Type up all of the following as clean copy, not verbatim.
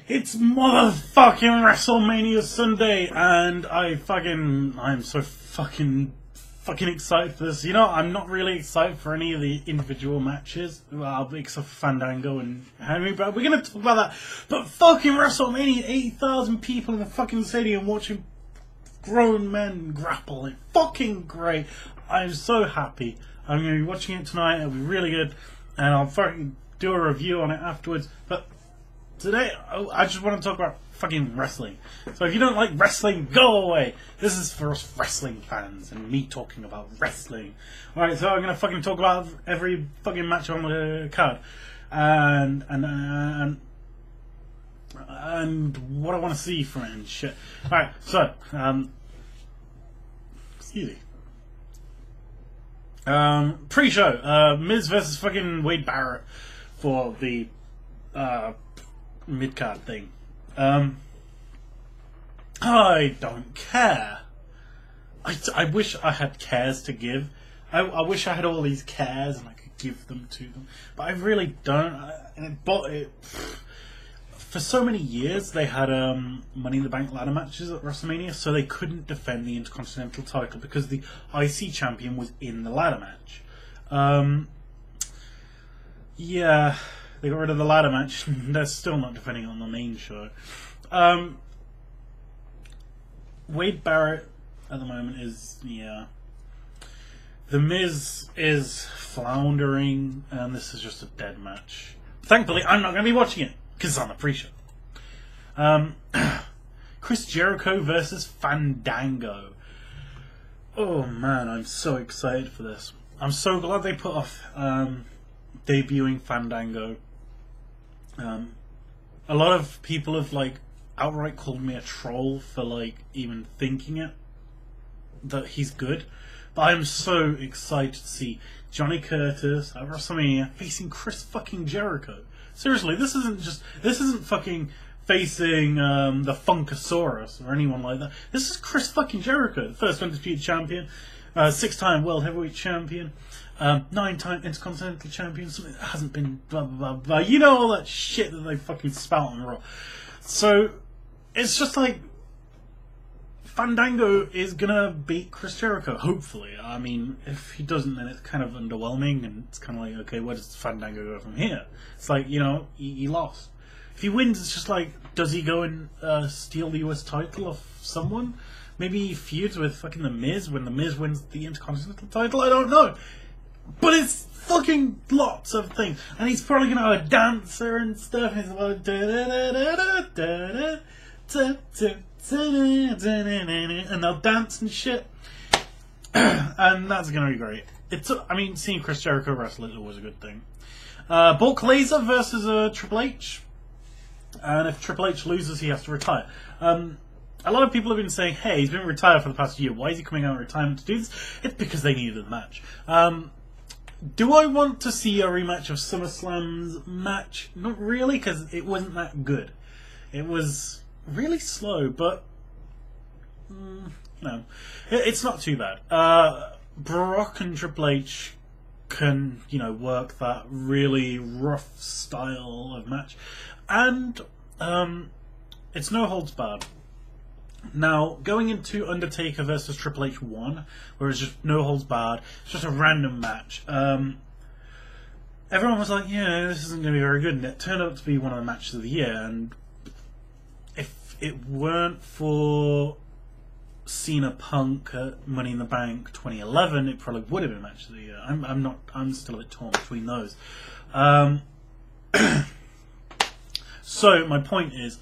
It's motherfucking WrestleMania Sunday, and I'm so fucking excited for this. You know, I'm not really excited for any of the individual matches, except for Fandango and Henry, but we're gonna talk about that. But fucking WrestleMania, 80,000 people in the fucking stadium watching grown men grapple. It's fucking great. I'm so happy. I'm gonna be watching it tonight. It'll be really good, and I'll fucking do a review on it afterwards. But today, I just want to talk about fucking wrestling. So if you don't like wrestling, go away. This is for us wrestling fans and me talking about wrestling. Alright, so I'm going to fucking talk about every fucking match on the card. And what I want to see from it and shit. Alright, so, excuse me. Pre-show, Miz versus fucking Wade Barrett for the, mid-card thing. I don't care. I wish I had cares to give. I wish I had all these cares and I could give them to them. But I really don't. For so many years they had Money in the Bank ladder matches at WrestleMania, so they couldn't defend the Intercontinental title because the IC champion was in the ladder match. Yeah. They got rid of the ladder match. They're still not defending it on the main show. Wade Barrett at the moment is, yeah. The Miz is floundering, and this is just a dead match. Thankfully, I'm not going to be watching it, because it's on the pre-show. Chris Jericho versus Fandango. Oh man, I'm so excited for this. I'm so glad they put off debuting Fandango. A lot of people have outright called me a troll for even thinking it, that he's good, but I'm so excited to see Johnny Curtis at WrestleMania facing Chris fucking Jericho. Seriously, this isn't fucking facing the Funkasaurus or anyone like that. This is Chris fucking Jericho, the first undisputed champion, 6-time world heavyweight champion, 9-time Intercontinental champion, something that hasn't been blah blah blah blah. You know all that shit that they fucking spout on Raw. So it's just Fandango is gonna beat Chris Jericho, hopefully. I mean, if he doesn't, then it's kind of underwhelming, and it's kind of okay, where does Fandango go from here? It's he lost. If he wins, it's just does he go and steal the US title off someone? Maybe he feuds with fucking The Miz when The Miz wins the Intercontinental title? I don't know. But it's fucking lots of things. And he's probably going to have a dancer and stuff. And they'll dance and shit. And that's going to be great. Seeing Chris Jericho wrestle is always a good thing. Bulk Laser versus Triple H. And if Triple H loses, he has to retire. A lot of people have been saying, hey, he's been retired for the past year. Why is he coming out of retirement to do this? It's because they needed a match. Do I want to see a rematch of SummerSlam's match? Not really, because it wasn't that good. It was really slow, but it's not too bad. Brock and Triple H can, work that really rough style of match. And it's no holds barred. Now, going into Undertaker versus Triple H 1, where it's just no holds barred, it's just a random match. Everyone was like, yeah, this isn't going to be very good, and it turned out to be one of the matches of the year, and if it weren't for Cena Punk at Money in the Bank 2011, it probably would have been match of the year. I'm still a bit torn between those. So, my point is,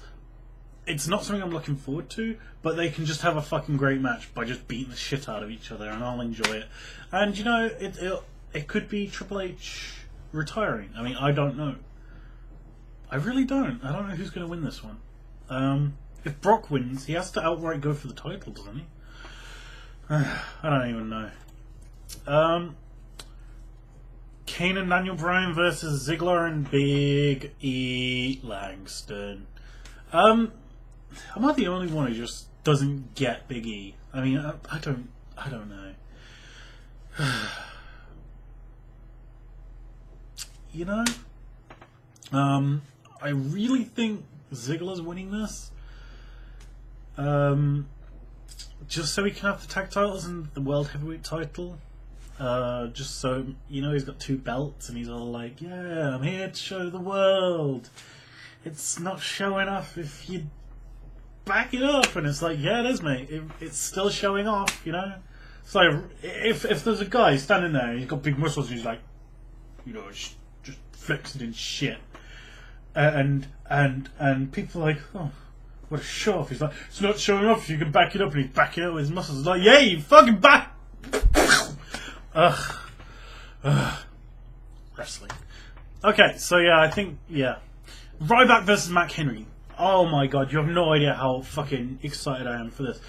it's not something I'm looking forward to, but they can just have a fucking great match by just beating the shit out of each other, and I'll enjoy it. And it could be Triple H retiring. I don't know. I really don't. I don't know who's going to win this one. If Brock wins, he has to outright go for the title, doesn't he? I don't even know. Kane and Daniel Bryan versus Ziggler and Big E Langston. Am I the only one who just doesn't get Big E? I don't know. I really think Ziggler's winning this. Just so he can have the tag titles and the World Heavyweight title. Just so, he's got 2 belts and he's all like, yeah, I'm here to show the world. It's not showing off if you back it up. And it's like, yeah, it is, mate. It's still showing off, It's like, if there's a guy standing there and he's got big muscles and he's like, just flexing and shit. And people are like, oh, what a show off. He's like, it's not showing off if you can back it up, and he's backing it up with his muscles. It's like, yeah, you fucking back. Wrestling. Okay, so yeah, I think, Ryback versus Mark Henry. Oh my god, you have no idea how fucking excited I am for this.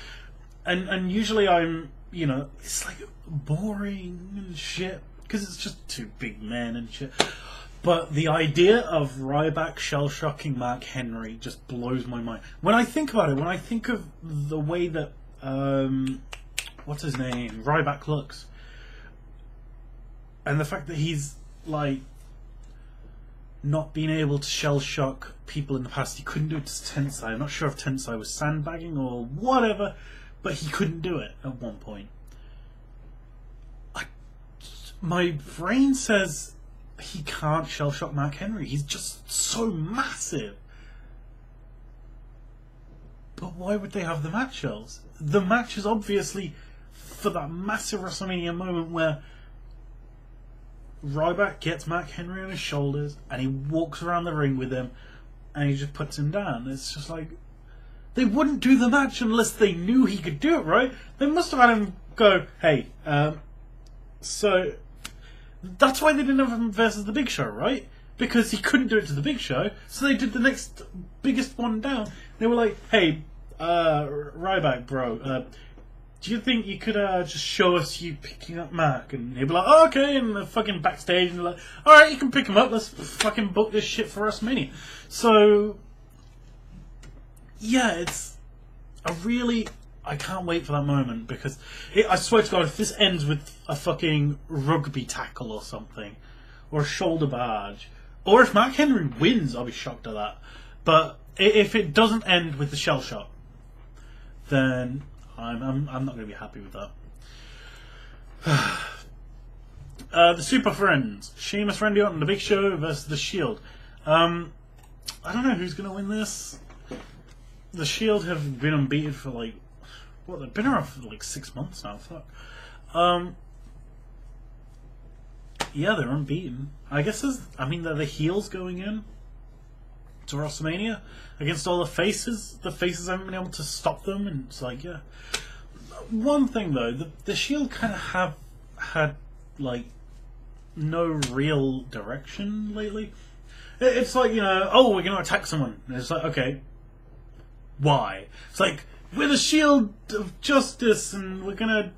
And usually I'm, it's like boring and shit, because it's just 2 big men and shit. But the idea of Ryback shell-shocking Mark Henry just blows my mind. When I think about it, when I think of the way that, what's his name, Ryback looks, and the fact that he's, like, not being able to shell-shock people in the past. He couldn't do it to Tensai. I'm not sure if Tensai was sandbagging or whatever, but he couldn't do it at one point. My brain says he can't shell-shock Mark Henry. He's just so massive. But why would they have the match shells? The match is obviously for that massive WrestleMania moment where Ryback gets Mark Henry on his shoulders and he walks around the ring with him and he just puts him down. It's just like, they wouldn't do the match unless they knew he could do it, right? They must have had him go, hey, so that's why they didn't have him versus the Big Show, right? Because he couldn't do it to the Big Show, so they did the next biggest one down. They were like, hey, Ryback, bro, do you think you could just show us you picking up Mark? And he'd be like, oh, okay, and the fucking backstage, and they're like, alright, you can pick him up, let's fucking book this shit for WrestleMania. So, yeah, it's I can't wait for that moment, because I swear to God, if this ends with a fucking rugby tackle or something, or a shoulder barge, or if Mark Henry wins, I'll be shocked at that. But if it doesn't end with the shell shot, then I'm not going to be happy with that. The Super Friends, Sheamus, Randy Orton, The Big Show versus The Shield. I don't know who's going to win this. The Shield have been unbeaten for like, they've been around for like 6 months now. Fuck. Yeah, they're unbeaten. I guess they're the heels going in to WrestleMania against all the faces. The faces haven't been able to stop them, and it's like, yeah. One thing though, the Shield kind of have had like no real direction lately. It's like, oh, we're going to attack someone, and it's like, okay, why? It's like, we're the Shield of Justice, and we're going to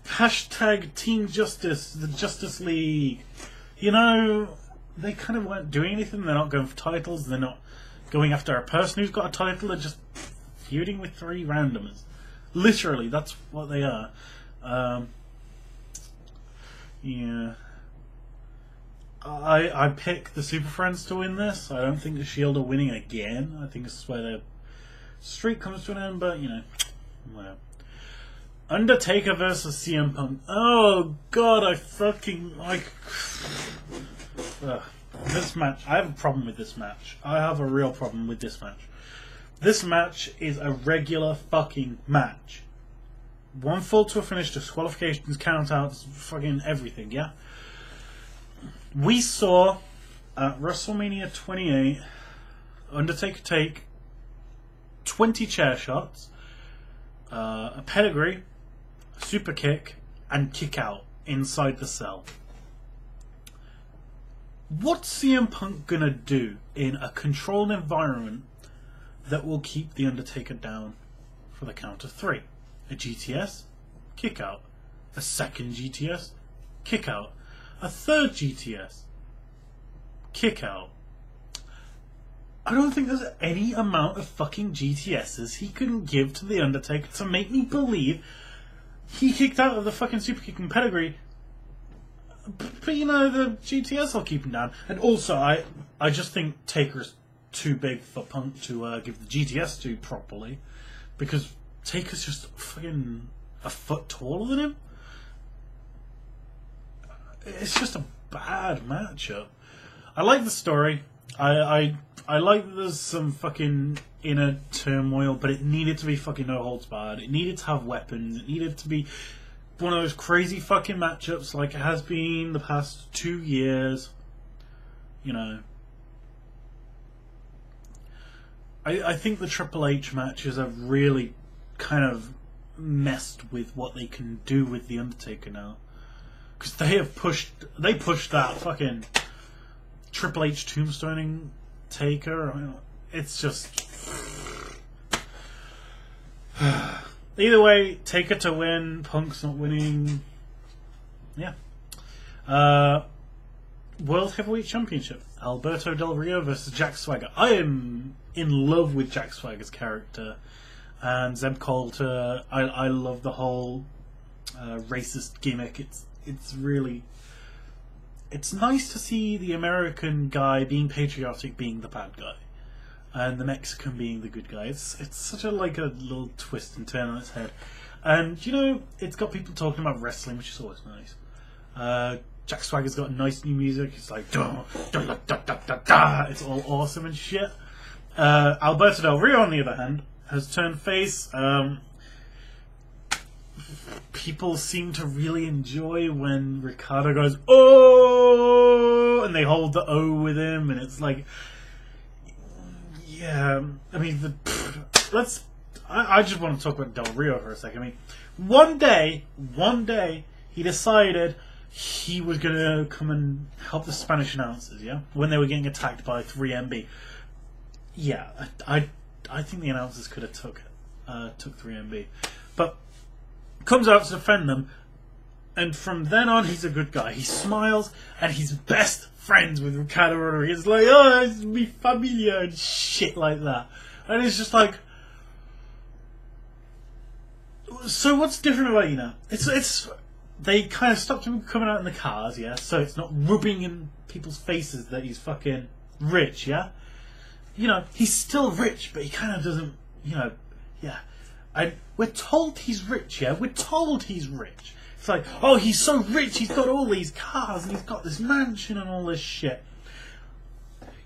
hashtag Team Justice, the Justice League. They kind of weren't doing anything. They're not going for titles. They're not going after a person who's got a title. They're just feuding with 3 randomers. Literally, that's what they are. Yeah. I pick the Super Friends to win this. I don't think the Shield are winning again. I think this is where their streak comes to an end, but, whatever. Undertaker versus CM Punk. Oh, God, I fucking like... this match. I have a problem with this match. I have a real problem with this match. This match is a regular fucking match. 1 fall to a finish, disqualifications, count-outs, fucking everything, yeah? We saw at WrestleMania 28 Undertaker take 20 chair shots, a pedigree, a super kick, and kick out inside the cell. What's CM Punk gonna do in a controlled environment that will keep the Undertaker down for the count of 3? A GTS, kick out. A second GTS, kick out. A third GTS, kick out. I don't think there's any amount of fucking GTSs he couldn't give to the Undertaker to make me believe he kicked out of the fucking super kicking pedigree. But the GTS will keep him down. And also, I just think Taker's too big for Punk to give the GTS to properly, because Taker's just fucking a foot taller than him. It's just a bad matchup. I like the story. I like that there's some fucking inner turmoil, but it needed to be fucking no holds barred. It needed to have weapons. It needed to be one of those crazy fucking matchups like it has been the past 2 years. You know. I think the Triple H matches have really kind of messed with what they can do with The Undertaker now. Because they pushed that fucking Triple H tombstoning Taker. I mean, it's just... Either way, Taker to win, Punk's not winning. Yeah. World Heavyweight Championship. Alberto Del Rio versus Jack Swagger. I am in love with Jack Swagger's character. And Zeb Coulter, I love the whole racist gimmick. It's really... It's nice to see the American guy being patriotic being the bad guy. And the Mexican being the good guy. It's such a little twist and turn on its head. And, you know, it's got people talking about wrestling, which is always nice. Jack Swagger's got nice new music. It's like, da, da, da, da, da, da. It's all awesome and shit. Alberto Del Rio, on the other hand, has turned face. People seem to really enjoy when Ricardo goes, oh, and they hold the O with him, and it's like, yeah, I mean, I just want to talk about Del Rio for a second. I mean, one day, he decided he was going to come and help the Spanish announcers, yeah? When they were getting attacked by 3MB. Yeah, I think the announcers could have took 3MB. But comes out to defend them, and from then on, he's a good guy. He smiles, and he's best friends with Ricardo Rodriguez. Like, oh, it's mi familia, and shit like that. And it's just like... So what's different about you now? It's they kind of stopped him coming out in the cars, yeah? So it's not rubbing in people's faces that he's fucking rich, yeah? You know, he's still rich, but he kind of doesn't, you know, yeah. And we're told he's rich, yeah? We're told he's rich. It's like, oh, he's so rich, he's got all these cars, and he's got this mansion and all this shit.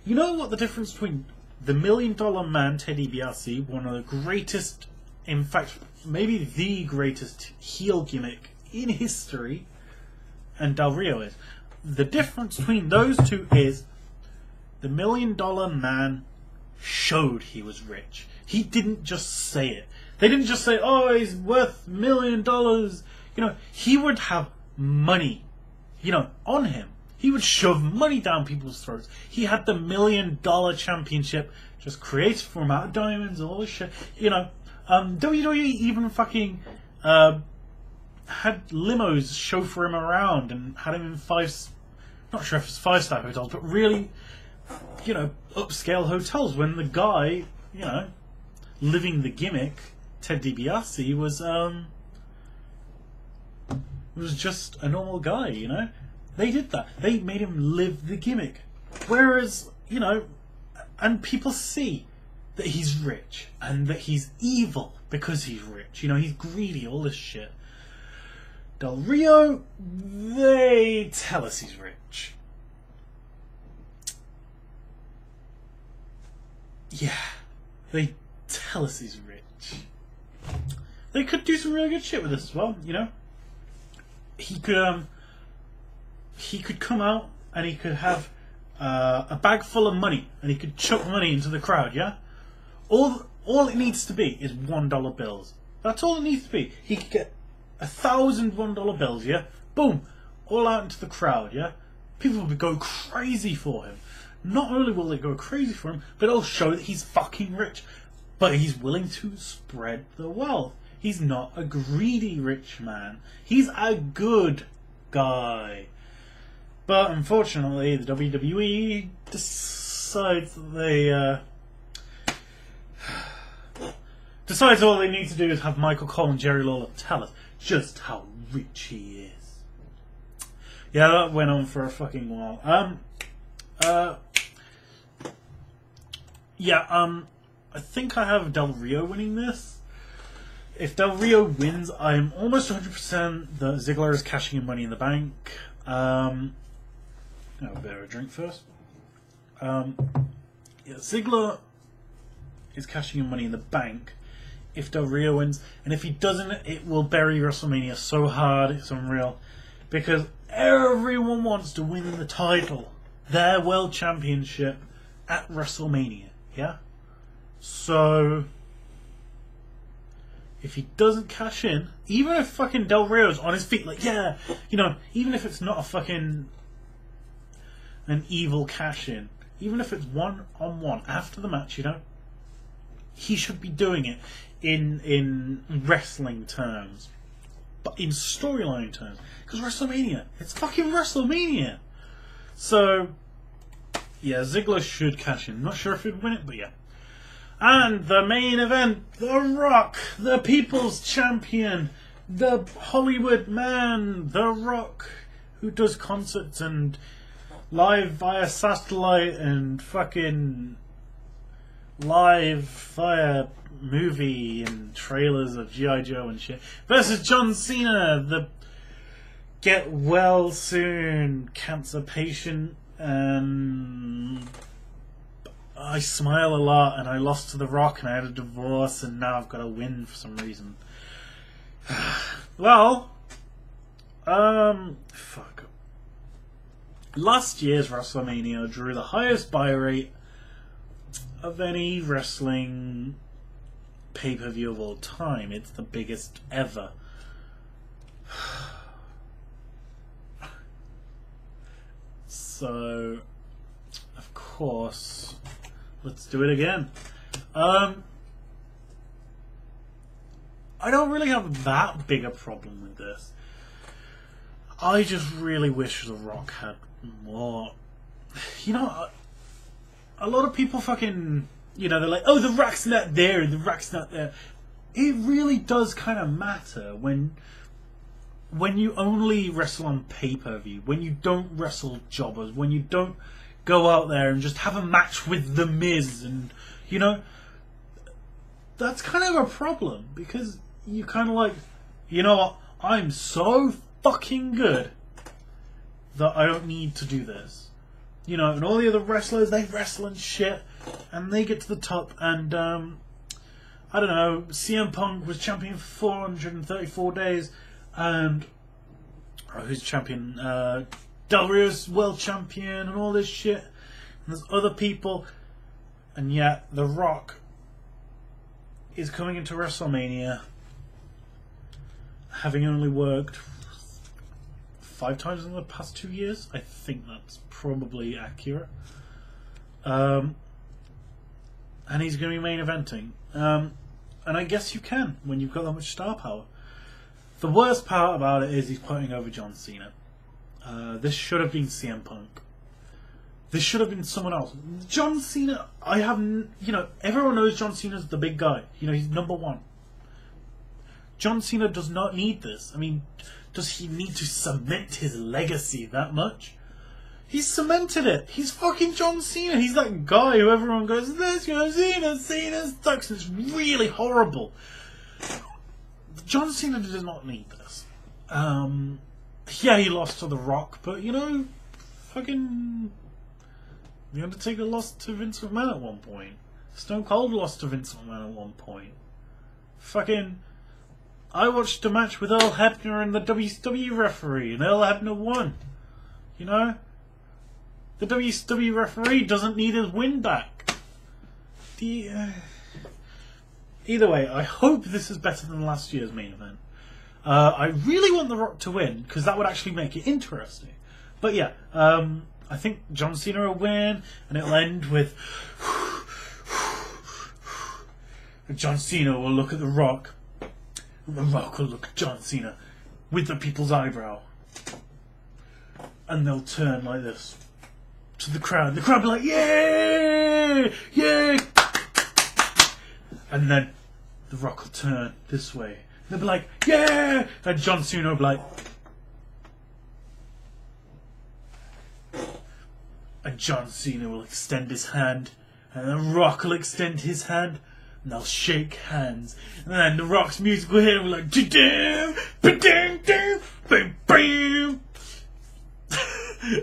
You know what the difference between the $1 Million Man, Ted DiBiase, one of the greatest, in fact, maybe the greatest heel gimmick in history, and Del Rio is? The difference between those two is the $1 Million Man showed he was rich. He didn't just say it. They didn't just say, oh, he's worth $1 million. You know, he would have money, you know, on him. He would shove money down people's throats. He had the $1 Million Championship just created for him out of diamonds and all this shit. You know, WWE even fucking had limos chauffeur him around and had him in not sure if it's 5-star hotels, but really, you know, upscale hotels when the guy, you know, living the gimmick, Ted DiBiase, was just a normal guy, you know? They did that. They made him live the gimmick. Whereas, you know, and people see that he's rich and that he's evil because he's rich. You know, he's greedy, all this shit. Del Rio, they tell us he's rich. Yeah, they tell us he's rich. They could do some really good shit with this as well, you know? He could come out and he could have a bag full of money and he could chuck money into the crowd, yeah? All it needs to be is $1 bills. That's all it needs to be. He could get 1,000 $1 bills, yeah? Boom! All out into the crowd, yeah? People will go crazy for him. Not only will they go crazy for him, but it'll show that he's fucking rich. But he's willing to spread the wealth. He's not a greedy rich man. He's a good guy. But unfortunately, the WWE decides that they decides all they need to do is have Michael Cole and Jerry Lawler tell us just how rich he is. Yeah, that went on for a fucking while. Yeah, I think I have Del Rio winning this. If Del Rio wins, I'm almost 100% that Ziggler is cashing in Money in the Bank. I'll have a bit of a drink first. Yeah, Ziggler is cashing in Money in the Bank if Del Rio wins, and if he doesn't, it will bury WrestleMania so hard it's unreal, because everyone wants to win the title, their World Championship, at WrestleMania. Yeah, so if he doesn't cash in, even if fucking Del Rio's on his feet, like, yeah, you know, even if it's not a fucking an evil cash in, even if it's 1-on-1 after the match, you know, he should be doing it in wrestling terms, but in storyline terms, because WrestleMania, it's fucking WrestleMania. So yeah, Ziggler should cash in. Not sure if he'd win it, but yeah. And the main event, The Rock, the People's Champion, the Hollywood man, The Rock, who does concerts and live via satellite and fucking live via movie and trailers of G.I. Joe and shit, versus John Cena, the get well soon cancer patient, and I smile a lot, and I lost to The Rock, and I had a divorce, and now I've got to win for some reason. Well, fuck. Last year's WrestleMania drew the highest buy rate of any wrestling pay-per-view of all time. It's the biggest ever. So, of course, let's do it again. I don't really have that big a problem with this. I just really wish The Rock had more. You know, a lot of people fucking, you know, they're like, oh, The Rock's not there, The Rock's not there. It really does kind of matter when you only wrestle on pay-per-view, when you don't wrestle jobbers, when you don't go out there and just have a match with The Miz, and, you know, that's kind of a problem, because you kind of like, you know what, I'm so fucking good that I don't need to do this. You know, and all the other wrestlers, they wrestle and shit, and they get to the top, and, I don't know, CM Punk was champion for 434 days, and who's champion? Del Rio's world champion and all this shit. And there's other people, and yet The Rock is coming into WrestleMania having only worked 5 times in the past 2 years. I think that's probably accurate. And he's going to be main eventing. And I guess you can when you've got that much star power. The worst part about it is he's putting over John Cena. This should have been CM Punk. This should have been someone else. John Cena, I haven't, you know, everyone knows John Cena's the big guy. You know, he's number one. John Cena does not need this. I mean, does he need to cement his legacy that much? He's cemented it. He's fucking John Cena. He's that guy who everyone goes, there's John Cena, Cena sucks. It's really horrible. John Cena does not need this. Yeah, he lost to The Rock, but, you know, fucking The Undertaker lost to Vince McMahon at one point. Stone Cold lost to Vince McMahon at one point. Fucking, I watched a match with Earl Hebner and the WCW referee, and Earl Hebner won. You know? The WCW referee doesn't need his win back. Either way, I hope this is better than last year's main event. I really want The Rock to win, because that would actually make it interesting. But yeah, I think John Cena will win, and it'll end with John Cena will look at The Rock, and The Rock will look at John Cena with the people's eyebrow, and they'll turn like this to the crowd. The crowd will be like, yeah, yeah, and then The Rock will turn this way. They'll be like, yeah! And John Cena will be like... And John Cena will extend his hand and The Rock will extend his hand, and they'll shake hands. And then The Rock's music will hit and we're like, da-dam, ba-dam, dam, bam, bam.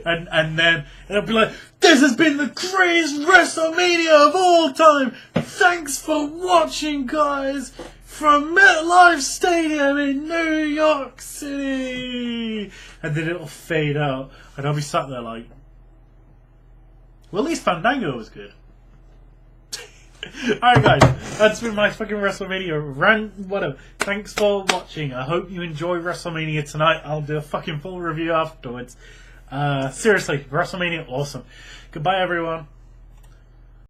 And then it'll be like, this has been the greatest WrestleMania of all time. Thanks for watching, guys, from MetLife Stadium in New York City. And then it'll fade out, and I'll be sat there like, well, at least Fandango was good. Alright guys, that's been my fucking WrestleMania rant, whatever. Thanks for watching. I hope you enjoy WrestleMania tonight. I'll do a fucking full review afterwards. Seriously, WrestleMania, awesome. Goodbye everyone.